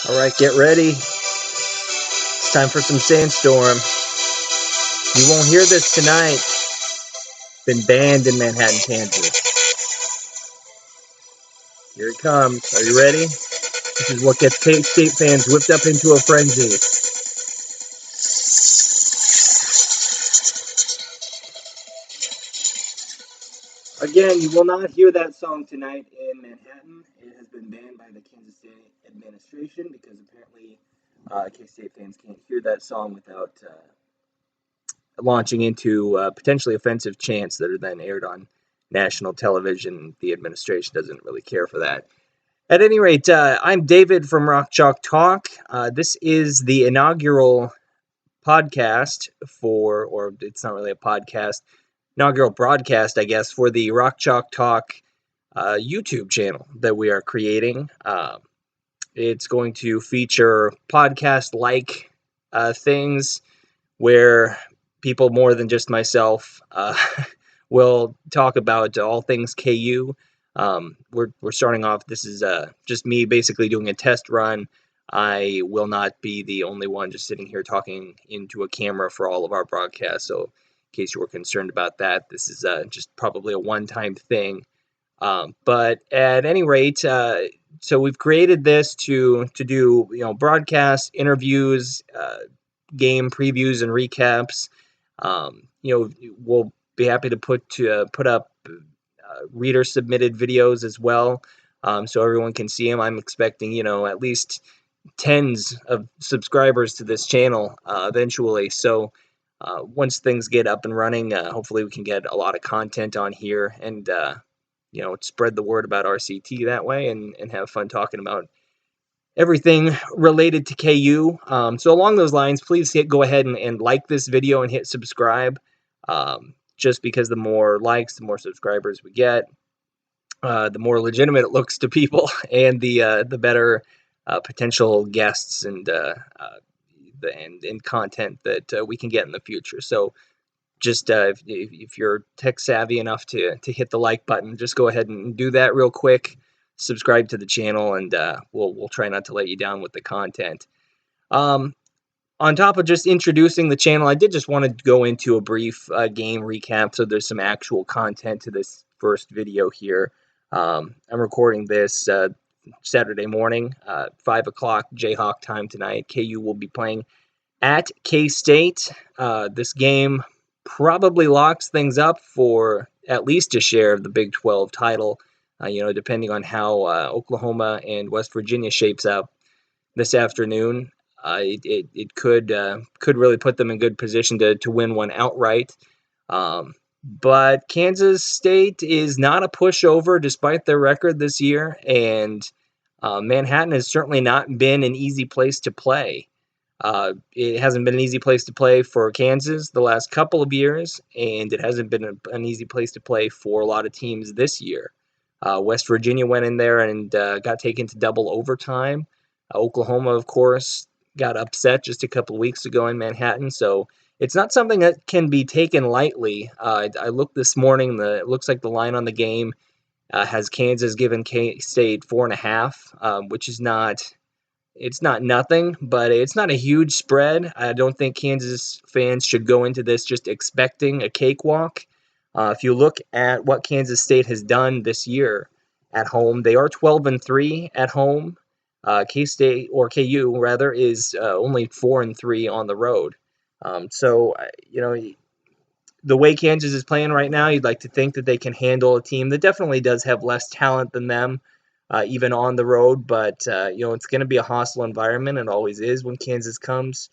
Alright, get ready. It's time for some sandstorm. You won't hear this tonight. It's been banned in Manhattan, Kansas. Here it comes. Are you ready? This is what gets K-State fans whipped up into a frenzy. Again, you will not hear that song tonight in Manhattan. It has been banned by the Kansas State administration because apparently K-State fans can't hear that song without launching into potentially offensive chants that are then aired on national television. The administration doesn't really care for that. At any rate, I'm David from Rock Chalk Talk. This is the inaugural podcast or it's not really a podcast, inaugural broadcast, I guess, for the Rock Chalk Talk YouTube channel that we are creating. It's going to feature podcast-like things where people more than just myself will talk about all things KU. We're starting off. This is just me basically doing a test run. I will not be the only one just sitting here talking into a camera for all of our broadcasts. So in case you were concerned about that, this is just probably a one-time thing. But at any rate, so we've created this to do broadcast interviews, game previews and recaps. We'll be happy to put up reader submitted videos as well, so everyone can see them. I'm expecting at least tens of subscribers to this channel eventually. So once things get up and running, hopefully we can get a lot of content on here and spread the word about RCT that way and have fun talking about everything related to KU. So along those lines, please go ahead and like this video and hit subscribe. Just because the more likes, the more subscribers we get, the more legitimate it looks to people, and the better potential guests and content that we can get in the future. So just if you're tech savvy enough to hit the like button, just go ahead and do that real quick. Subscribe to the channel, and we'll try not to let you down with the content. On top of just introducing the channel, I did just want to go into a brief game recap, so there's some actual content to this first video here. I'm recording this Saturday morning, 5 o'clock Jayhawk time tonight. KU will be playing at K-State. This game probably locks things up for at least a share of the Big 12 title, depending on how Oklahoma and West Virginia shapes up this afternoon. It could really put them in good position to win one outright. But Kansas State is not a pushover despite their record this year, and Manhattan has certainly not been an easy place to play. It hasn't been an easy place to play for Kansas the last couple of years, and it hasn't been an easy place to play for a lot of teams this year. West Virginia went in there and got taken to double overtime. Oklahoma, of course, got upset just a couple of weeks ago in Manhattan, so it's not something that can be taken lightly. I looked this morning. It looks like the line on the game has Kansas given K-State 4.5, which is not nothing, but it's not a huge spread. I don't think Kansas fans should go into this just expecting a cakewalk. If you look at what Kansas State has done this year at home, they are 12-3 at home. K-State, or KU rather, is only 4-3 on the road. So the way Kansas is playing right now, you'd like to think that they can handle a team that definitely does have less talent than them, even on the road. But it's going to be a hostile environment. It always is when Kansas comes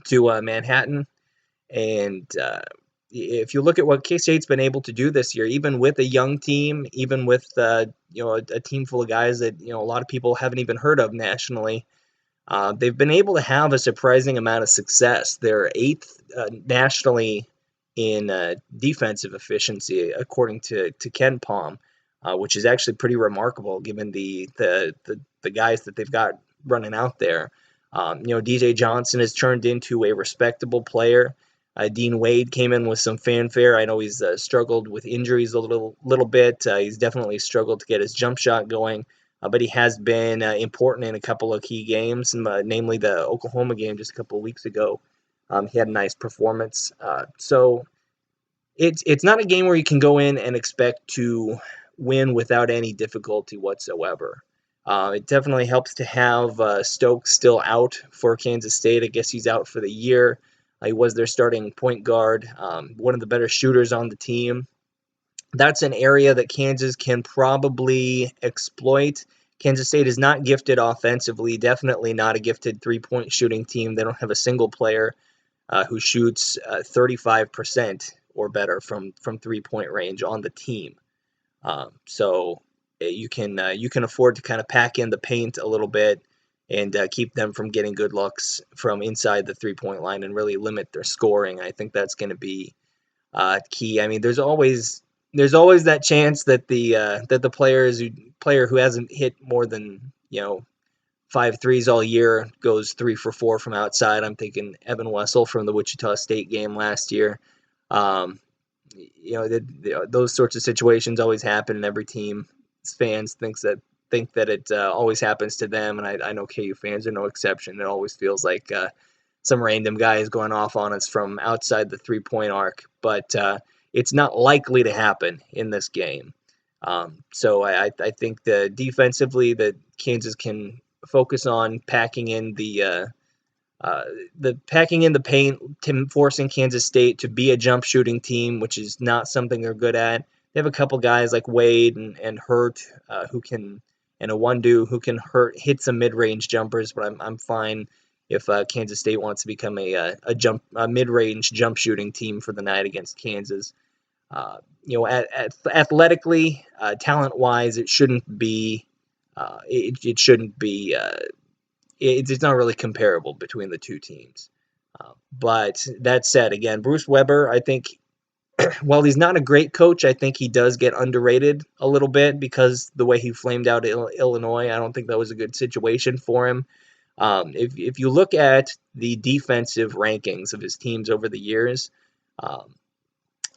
to Manhattan. And if you look at what K-State's been able to do this year, even with a young team, even with a team full of guys that a lot of people haven't even heard of nationally, they've been able to have a surprising amount of success. They're 8th nationally in defensive efficiency, according to Ken Palm, which is actually pretty remarkable given the guys that they've got running out there. DJ Johnson has turned into a respectable player. Dean Wade came in with some fanfare. I know he's struggled with injuries a little bit. He's definitely struggled to get his jump shot going. but he has been important in a couple of key games, namely the Oklahoma game just a couple of weeks ago. He had a nice performance. So it's not a game where you can go in and expect to win without any difficulty whatsoever. It definitely helps to have Stokes still out for Kansas State. I guess he's out for the year. He was their starting point guard, one of the better shooters on the team. That's an area that Kansas can probably exploit. Kansas State is not gifted offensively, definitely not a gifted three-point shooting team. They don't have a single player who shoots 35% or better from three-point range on the team. So you can afford to kind of pack in the paint a little bit and keep them from getting good looks from inside the three-point line and really limit their scoring. I think that's going to be key. I mean, there's always that chance that the player who hasn't hit more than 5 threes all year goes 3 for 4 from outside. I'm thinking Evan Wessel from the Wichita State game last year. Those sorts of situations always happen, and every team's fans think that it always happens to them, and I know KU fans are no exception. It always feels like some random guy is going off on us from outside the three-point arc, but it's not likely to happen in this game. So I think defensively that Kansas can focus on packing in the paint, forcing Kansas State to be a jump shooting team, which is not something they're good at. They have a couple guys like Wade and Hurt who can, and Awundu who can hit some mid-range jumpers, but I'm fine if Kansas State wants to become a mid-range jump shooting team for the night against Kansas. Athletically, talent-wise, it shouldn't be. It shouldn't be. It's not really comparable between the two teams. But that said, again, Bruce Weber, I think, while he's not a great coach, I think he does get underrated a little bit because the way he flamed out Illinois, I don't think that was a good situation for him. If you look at the defensive rankings of his teams over the years, I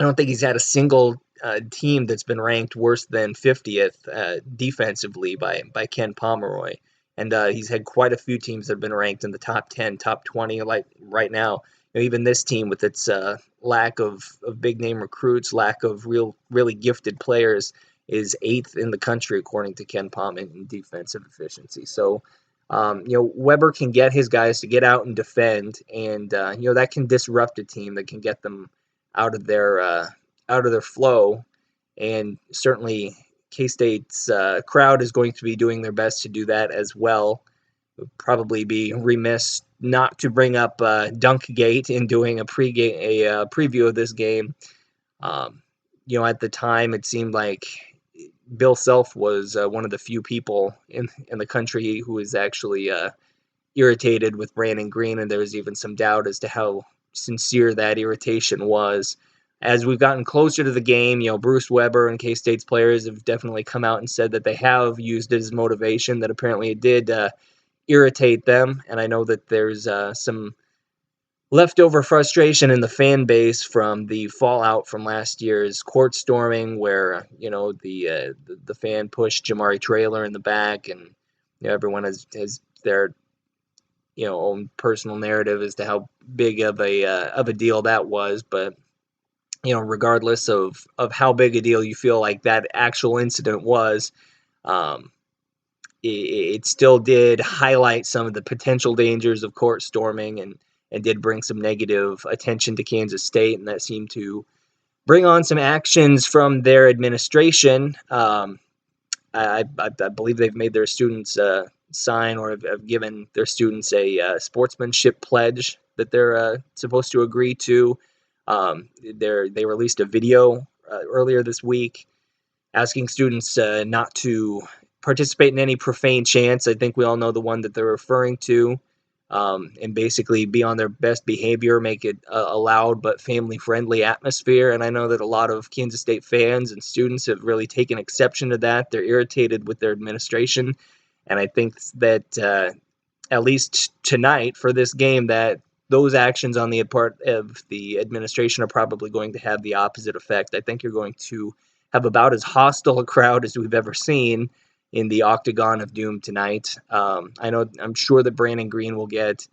don't think he's had a single team that's been ranked worse than 50th defensively by Ken Pomeroy. And he's had quite a few teams that have been ranked in the top 10, top 20, like right now. Even this team with its lack of big-name recruits, lack of really gifted players, is 8th in the country, according to Ken Pom, in defensive efficiency. So, Weber can get his guys to get out and defend, and that can disrupt a team, that can get them out of their flow, and certainly K-State's crowd is going to be doing their best to do that as well. Would probably be remiss not to bring up Dunkgate in doing a preview of this game. At the time, it seemed like Bill Self was one of the few people in the country who was actually irritated with Brandon Green, and there was even some doubt as to how sincere that irritation was. As we've gotten closer to the game, Bruce Weber and K-State's players have definitely come out and said that they have used it as motivation, that apparently it did irritate them. And I know that there's some leftover frustration in the fan base from the fallout from last year's court storming, where the fan pushed Jamari Traylor in the back, and everyone has their own personal narrative as to how big of a deal that was. But regardless of how big a deal you feel like that actual incident was, it still did highlight some of the potential dangers of court storming, and did bring some negative attention to Kansas State, and that seemed to bring on some actions from their administration. I believe they've made their students sign, or have given their students a sportsmanship pledge that they're supposed to agree to. They released a video earlier this week asking students not to participate in any profane chants. I think we all know the one that they're referring to, and basically be on their best behavior, make it a loud but family-friendly atmosphere. And I know that a lot of Kansas State fans and students have really taken exception to that. They're irritated with their administration, and I think that at least tonight for this game, that those actions on the part of the administration are probably going to have the opposite effect. I think you're going to have about as hostile a crowd as we've ever seen, in the Octagon of Doom tonight. I'm sure that Brandon Green will get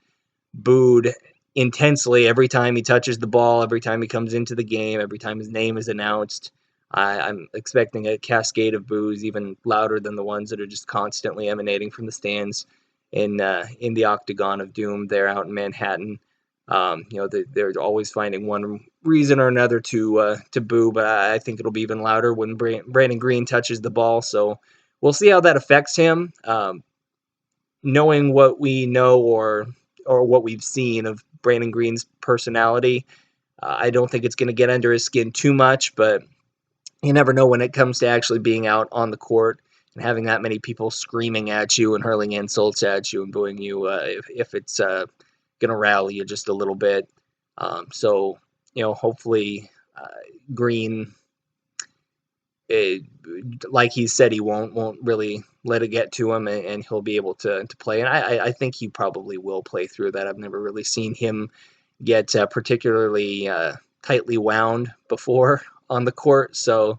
booed intensely every time he touches the ball, every time he comes into the game, every time his name is announced. I'm expecting a cascade of boos, even louder than the ones that are just constantly emanating from the stands in the Octagon of Doom there out in Manhattan. They're always finding one reason or another to boo, but I think it'll be even louder when Brandon Green touches the ball. So we'll see how that affects him. Knowing what we know or what we've seen of Brandon Green's personality, I don't think it's going to get under his skin too much, but you never know when it comes to actually being out on the court and having that many people screaming at you and hurling insults at you and booing you, if it's going to rally you just a little bit. So, hopefully Green, like he said, he won't really let it get to him, and he'll be able to play. And I think he probably will play through that. I've never really seen him get particularly tightly wound before on the court, so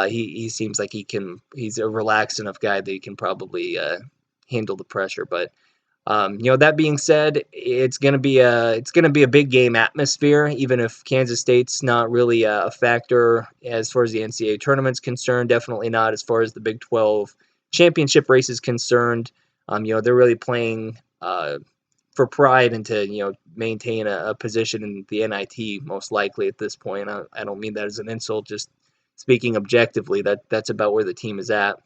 he seems like he's a relaxed enough guy that he can probably handle the pressure. But that being said, it's gonna be a big game atmosphere, even if Kansas State's not really a factor as far as the NCAA tournament's concerned. Definitely not as far as the Big 12 championship race is concerned. They're really playing for pride and to maintain a position in the NIT most likely at this point. I don't mean that as an insult, just speaking objectively. That's about where the team is at.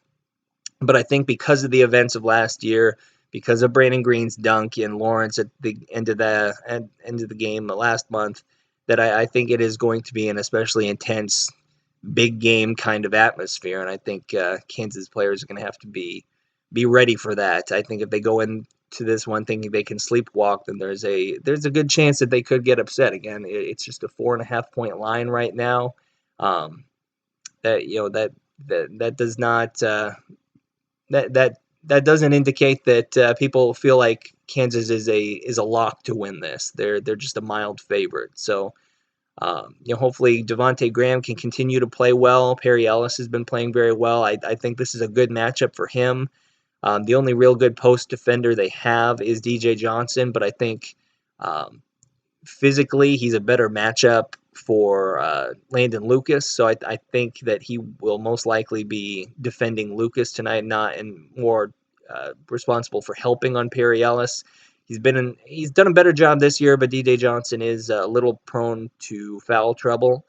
But I think because of the events of last year, because of Brandon Green's dunk in Lawrence at the end of the game last month, that I think it is going to be an especially intense big game kind of atmosphere, and I think Kansas players are going to have to be ready for that. I think if they go into this one thinking they can sleepwalk, then there's a good chance that they could get upset again. It's just a 4.5 point line right now. That does not that doesn't indicate that people feel like Kansas is a lock to win this. They're just a mild favorite. So hopefully Devontae Graham can continue to play well. Perry Ellis has been playing very well. I think this is a good matchup for him. The only real good post defender they have is DJ Johnson, but I think physically he's a better matchup for Landon Lucas. So I think that he will most likely be defending Lucas tonight, and more responsible for helping on Perry Ellis. He's done a better job this year, but DJ Johnson is a little prone to foul trouble,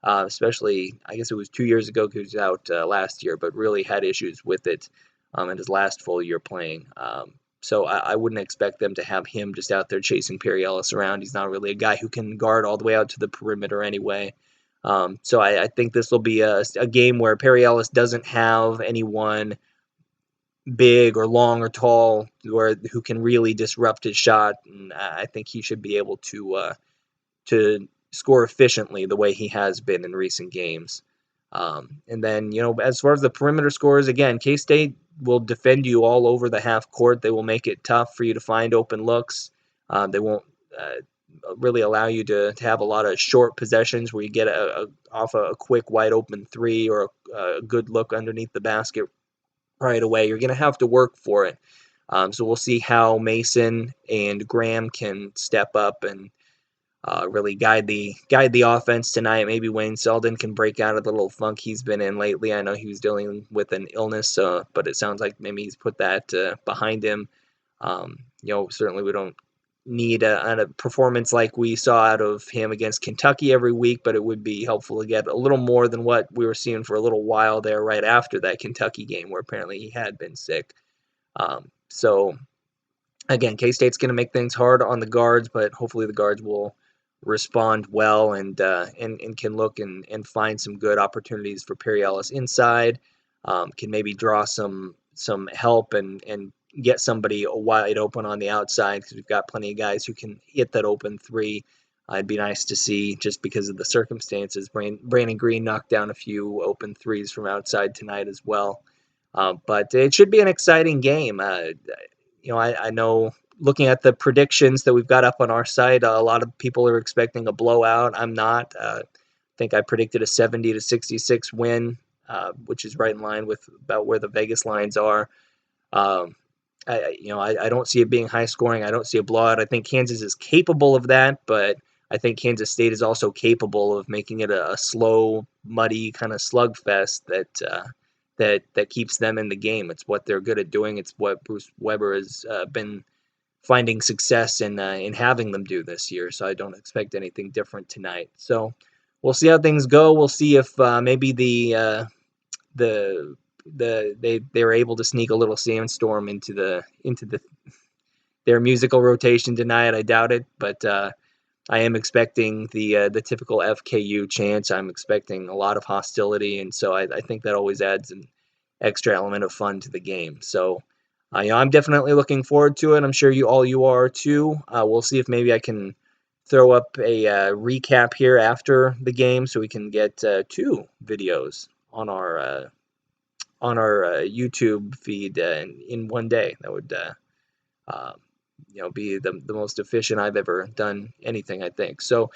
especially I guess it was 2 years ago because he was out last year, but really had issues with it in his last full year playing. So I wouldn't expect them to have him just out there chasing Perry Ellis around. He's not really a guy who can guard all the way out to the perimeter anyway. So I think this will be a game where Perry Ellis doesn't have anyone big or long or tall who can really disrupt his shot, and I think he should be able to score efficiently the way he has been in recent games. And then as far as the perimeter scores, again, K-State will defend you all over the half court. They will make it tough for you to find open looks. They won't really allow you to have a lot of short possessions where you get off a quick wide open three or a good look underneath the basket right away. You're going to have to work for it. So we'll see how Mason and Graham can step up and really guide the offense tonight. Maybe Wayne Selden can break out of the little funk he's been in lately. I know he was dealing with an illness, but it sounds like maybe he's put that behind him. Certainly we don't need a performance like we saw out of him against Kentucky every week, but it would be helpful to get a little more than what we were seeing for a little while there right after that Kentucky game where apparently he had been sick. So again, K-State's going to make things hard on the guards, but hopefully the guards will respond well and can look and find some good opportunities for Perry Ellis inside. Can maybe draw some help and get somebody wide open on the outside because we've got plenty of guys who can hit that open three. It'd be nice to see just because of the circumstances. Brandon Green knocked down a few open threes from outside tonight as well. But it should be an exciting game. I know looking at the predictions that we've got up on our site, a lot of people are expecting a blowout. I'm not. I think I predicted a 70-66 win which is right in line with about where the Vegas lines are. Um, I don't see it being high scoring. I don't see a blowout. I think Kansas is capable of that, but I think Kansas State is also capable of making it a slow, muddy kind of slugfest that keeps them in the game. It's what they're good at doing. It's what Bruce Weber has been finding success in having them do this year. So I don't expect anything different tonight. So we'll see how things go. We'll see if maybe they're able to sneak a little sandstorm into their musical rotation tonight. I doubt it, but I am expecting the typical FKU chants. I'm expecting a lot of hostility, and so I think that always adds an extra element of fun to the game. So I'm definitely looking forward to it. I'm sure you are too. We'll see if maybe I can throw up a recap here after the game, so we can get 2 videos on our YouTube feed in one day. That would be the most efficient I've ever done anything, I think. So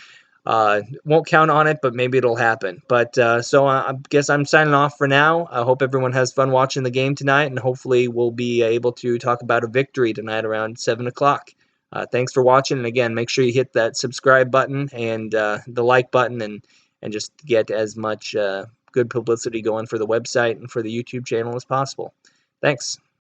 won't count on it, but maybe it'll happen. But so I guess I'm signing off for now. I hope everyone has fun watching the game tonight, and hopefully we'll be able to talk about a victory tonight around 7 o'clock. Thanks for watching, and again, make sure you hit that subscribe button and the like button, and just get as much good publicity going for the website and for the YouTube channel as possible. Thanks.